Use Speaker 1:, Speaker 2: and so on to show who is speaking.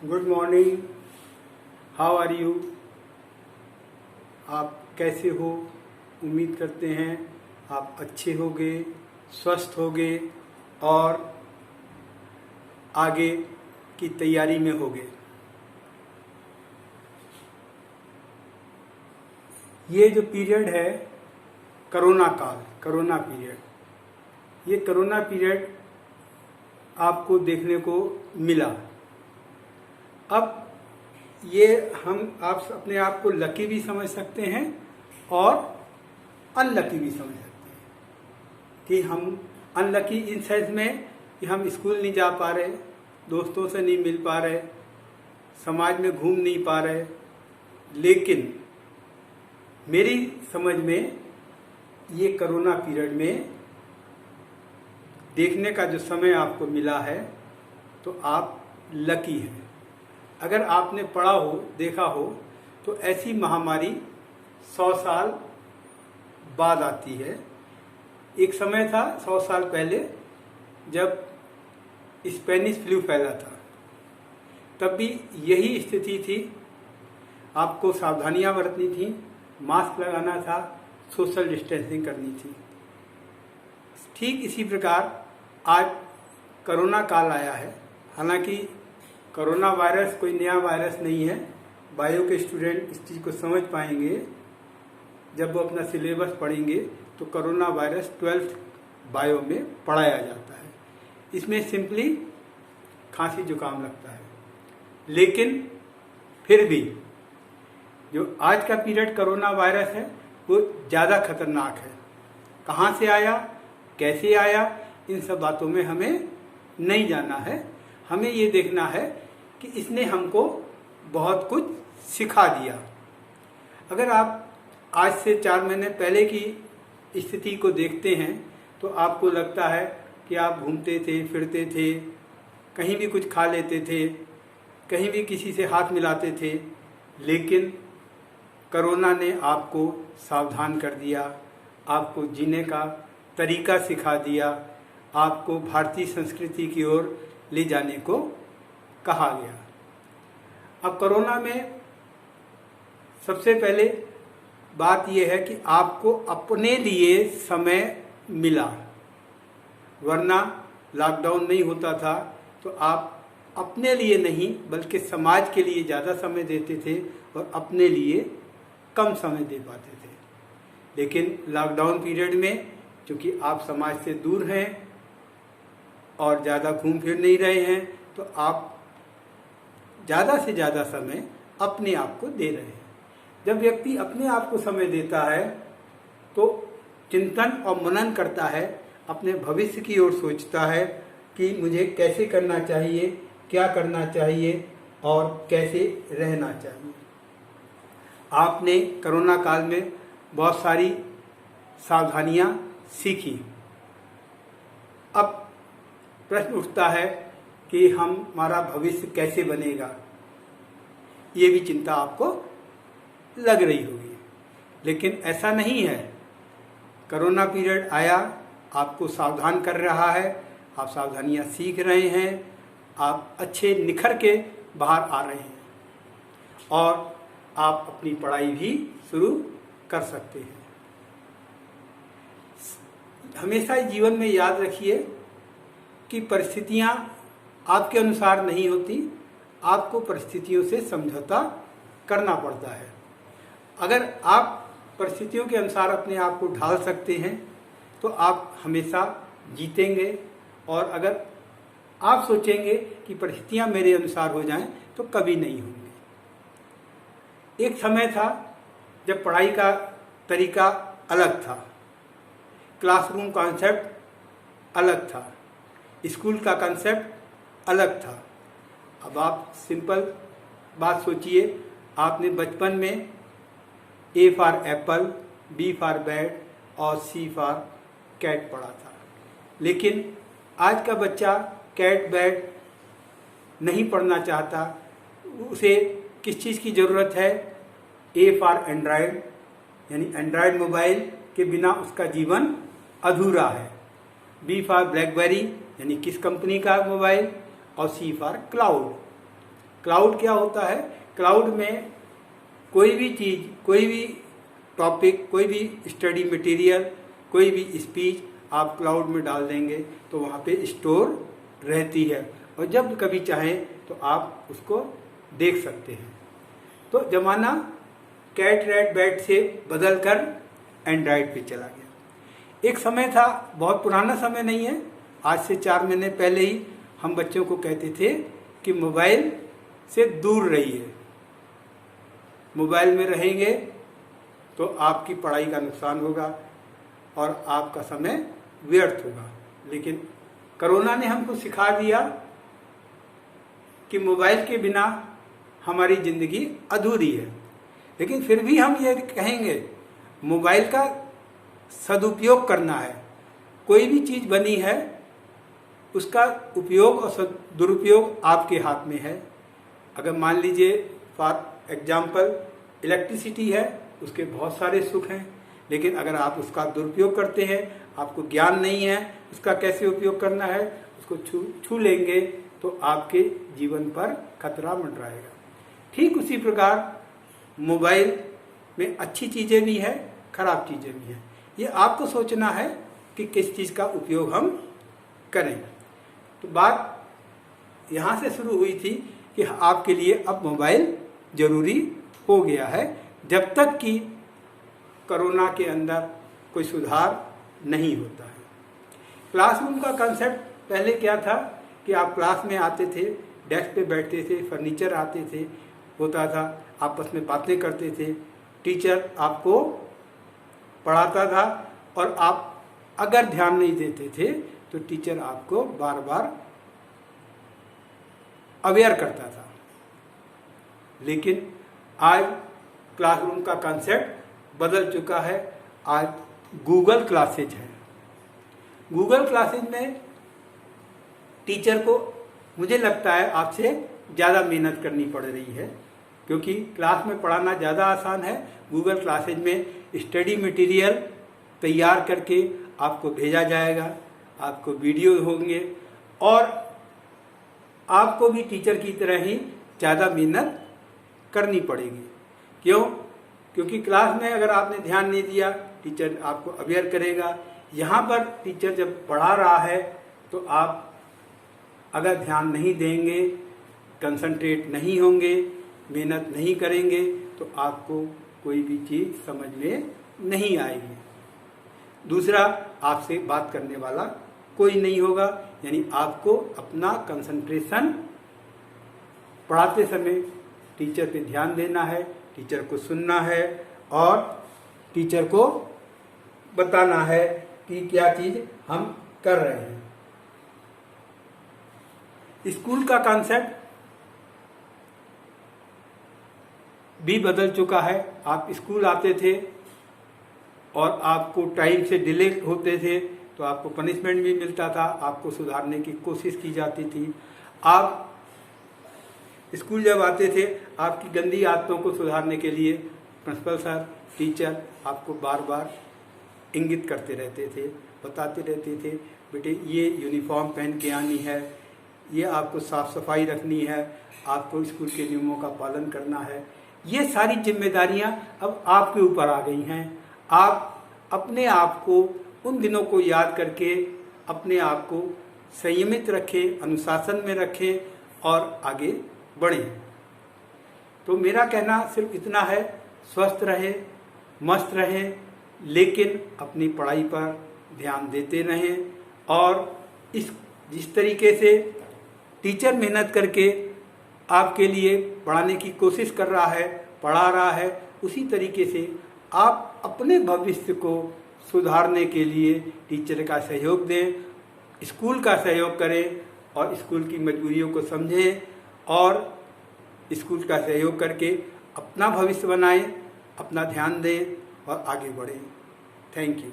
Speaker 1: Good morning. How are you? आप कैसे हो? उम्मीद करते हैं आप अच्छे होगे, स्वस्थ होगे और आगे की तैयारी में होगे। ये जो पीरियड है कोरोना काल, कोरोना पीरियड, ये कोरोना पीरियड आपको देखने को मिला। अब ये आप अपने आप को लकी भी समझ सकते हैं और अनलकी भी समझ सकते हैं कि हम अनलकी इन सेंस में कि हम स्कूल नहीं जा पा रहे, दोस्तों से नहीं मिल पा रहे, समाज में घूम नहीं पा रहे। लेकिन मेरी समझ में ये कोरोना पीरियड में देखने का जो समय आपको मिला है तो आप लकी हैं। अगर आपने पढ़ा हो, देखा हो तो ऐसी महामारी 100 साल बाद आती है। एक समय था 100 साल पहले जब स्पेनिश फ्लू फैला था, तब भी यही स्थिति थी। आपको सावधानियां बरतनी थी, मास्क लगाना था, सोशल डिस्टेंसिंग करनी थी। ठीक इसी प्रकार आज कोरोना काल आया है। हालांकि कोरोना वायरस कोई नया वायरस नहीं है। बायो के स्टूडेंट इस चीज़ को समझ पाएंगे जब वो अपना सिलेबस पढ़ेंगे तो कोरोना वायरस 12th बायो में पढ़ाया जाता है। इसमें सिंपली खांसी जुकाम लगता है। लेकिन फिर भी जो आज का पीरियड कोरोना वायरस है वो ज़्यादा खतरनाक है। कहाँ से आया, कैसे आया, इन सब बातों में हमें नहीं जाना है। हमें ये देखना है कि इसने हमको बहुत कुछ सिखा दिया। अगर आप आज से 4 महीने पहले की स्थिति को देखते हैं तो आपको लगता है कि आप घूमते थे, फिरते थे, कहीं भी कुछ खा लेते थे, कहीं भी किसी से हाथ मिलाते थे। लेकिन कोरोना ने आपको सावधान कर दिया, आपको जीने का तरीका सिखा दिया, आपको भारतीय संस्कृति की ओर ले जाने को कहा गया। अब कोरोना में सबसे पहले बात यह है कि आपको अपने लिए समय मिला, वरना लॉकडाउन नहीं होता था तो आप अपने लिए नहीं बल्कि समाज के लिए ज़्यादा समय देते थे और अपने लिए कम समय दे पाते थे। लेकिन लॉकडाउन पीरियड में चूँकि आप समाज से दूर हैं और ज़्यादा घूम फिर नहीं रहे हैं तो आप ज़्यादा से ज़्यादा समय अपने आप को दे रहे हैं। जब व्यक्ति अपने आप को समय देता है तो चिंतन और मनन करता है, अपने भविष्य की ओर सोचता है कि मुझे कैसे करना चाहिए, क्या करना चाहिए और कैसे रहना चाहिए। आपने कोरोना काल में बहुत सारी सावधानियां सीखी। अब प्रश्न उठता है कि हमारा भविष्य कैसे बनेगा, ये भी चिंता आपको लग रही होगी। लेकिन ऐसा नहीं है। कोरोना पीरियड आया, आपको सावधान कर रहा है, आप सावधानियां सीख रहे हैं, आप अच्छे निखर के बाहर आ रहे हैं और आप अपनी पढ़ाई भी शुरू कर सकते हैं। हमेशा जीवन में याद रखिए कि परिस्थितियां आपके अनुसार नहीं होती, आपको परिस्थितियों से समझौता करना पड़ता है। अगर आप परिस्थितियों के अनुसार अपने आप को ढाल सकते हैं तो आप हमेशा जीतेंगे। और अगर आप सोचेंगे कि परिस्थितियां मेरे अनुसार हो जाएं तो कभी नहीं होंगे। एक समय था जब पढ़ाई का तरीका अलग था, क्लासरूम कॉन्सेप्ट अलग था, स्कूल का कॉन्सेप्ट अलग था। अब आप सिंपल बात सोचिए, आपने बचपन में A for apple, B for bat और सी फॉर कैट पढ़ा था। लेकिन आज का बच्चा कैट बैट नहीं पढ़ना चाहता। उसे किस चीज़ की ज़रूरत है? ए फॉर एंड्रॉयड, यानी एंड्रॉयड मोबाइल के बिना उसका जीवन अधूरा है। बी फॉर ब्लैकबेरी, यानी किस कंपनी का मोबाइल, और सी फॉर क्लाउड। क्लाउड क्या होता है? क्लाउड में कोई भी चीज़, कोई भी टॉपिक, कोई भी स्टडी मटेरियल, कोई भी स्पीच आप क्लाउड में डाल देंगे तो वहाँ पे स्टोर रहती है और जब कभी चाहें तो आप उसको देख सकते हैं। तो ज़माना कैट रैट बैट से बदल कर एंड्रॉयड पे चला गया। एक समय था, बहुत पुराना समय नहीं है, आज से 4 महीने पहले ही हम बच्चों को कहते थे कि मोबाइल से दूर रहिए, मोबाइल में रहेंगे तो आपकी पढ़ाई का नुकसान होगा और आपका समय व्यर्थ होगा। लेकिन कोरोना ने हमको सिखा दिया कि मोबाइल के बिना हमारी ज़िंदगी अधूरी है। लेकिन फिर भी हम ये कहेंगे मोबाइल का सदुपयोग करना है। कोई भी चीज़ बनी है उसका उपयोग और दुरुपयोग आपके हाथ में है। अगर मान लीजिए फॉर एग्जाम्पल इलेक्ट्रिसिटी है, उसके बहुत सारे सुख हैं, लेकिन अगर आप उसका दुरुपयोग करते हैं, आपको ज्ञान नहीं है उसका कैसे उपयोग करना है, उसको छू लेंगे तो आपके जीवन पर खतरा मंडराएगा। ठीक उसी प्रकार मोबाइल में अच्छी चीज़ें भी हैं, खराब चीज़ें भी हैं। ये आपको सोचना है कि किस चीज़ का उपयोग हम करें। तो बात यहाँ से शुरू हुई थी कि आपके लिए अब मोबाइल ज़रूरी हो गया है, जब तक कि कोरोना के अंदर कोई सुधार नहीं होता है। क्लासरूम का कंसेप्ट पहले क्या था कि आप क्लास में आते थे, डेस्क पे बैठते थे, फर्नीचर आते थे, होता था, आपस में बातें करते थे, टीचर आपको पढ़ाता था और आप अगर ध्यान नहीं देते थे तो टीचर आपको बार बार अवेयर करता था। लेकिन आज क्लासरूम का कंसेप्ट बदल चुका है। आज गूगल क्लासेज है। गूगल क्लासेज में टीचर को मुझे लगता है आपसे ज़्यादा मेहनत करनी पड़ रही है, क्योंकि क्लास में पढ़ाना ज़्यादा आसान है। गूगल क्लासेज में स्टडी मटेरियल तैयार करके आपको भेजा जाएगा, आपको वीडियो होंगे और आपको भी टीचर की तरह ही ज़्यादा मेहनत करनी पड़ेगी। क्यों? क्योंकि क्लास में अगर आपने ध्यान नहीं दिया, टीचर आपको अवेयर करेगा। यहाँ पर टीचर जब पढ़ा रहा है तो आप अगर ध्यान नहीं देंगे, कंसंट्रेट नहीं होंगे, मेहनत नहीं करेंगे तो आपको कोई भी चीज़ समझ में नहीं आएगी। दूसरा, आपसे बात करने वाला कोई नहीं होगा, यानी आपको अपना कंसंट्रेशन पढ़ाते समय टीचर पे ध्यान देना है, टीचर को सुनना है और टीचर को बताना है कि क्या चीज़ हम कर रहे हैं। स्कूल का कॉन्सेप्ट भी बदल चुका है। आप स्कूल आते थे और आपको टाइम से डिले होते थे तो आपको पनिशमेंट भी मिलता था, आपको सुधारने की कोशिश की जाती थी। आप स्कूल जब आते थे, आपकी गंदी आदतों को सुधारने के लिए प्रिंसिपल सर, टीचर आपको बार बार इंगित करते रहते थे, बताते रहते थे, बेटे ये यूनिफॉर्म पहन के आनी है, ये आपको साफ सफाई रखनी है, आपको स्कूल के नियमों का पालन करना है। ये सारी जिम्मेदारियां अब आपके ऊपर आ गई हैं। आप अपने आप को उन दिनों को याद करके अपने आप को संयमित रखें, अनुशासन में रखें और आगे बढ़ें। तो मेरा कहना सिर्फ इतना है, स्वस्थ रहें, मस्त रहें, लेकिन अपनी पढ़ाई पर ध्यान देते रहें और जिस तरीके से टीचर मेहनत करके आपके लिए पढ़ाने की कोशिश कर रहा है, पढ़ा रहा है, उसी तरीके से आप अपने भविष्य को सुधारने के लिए टीचर का सहयोग दें, स्कूल का सहयोग करें और स्कूल की मजबूरियों को समझें और स्कूल का सहयोग करके अपना भविष्य बनाएं, अपना ध्यान दें और आगे बढ़ें। Thank you.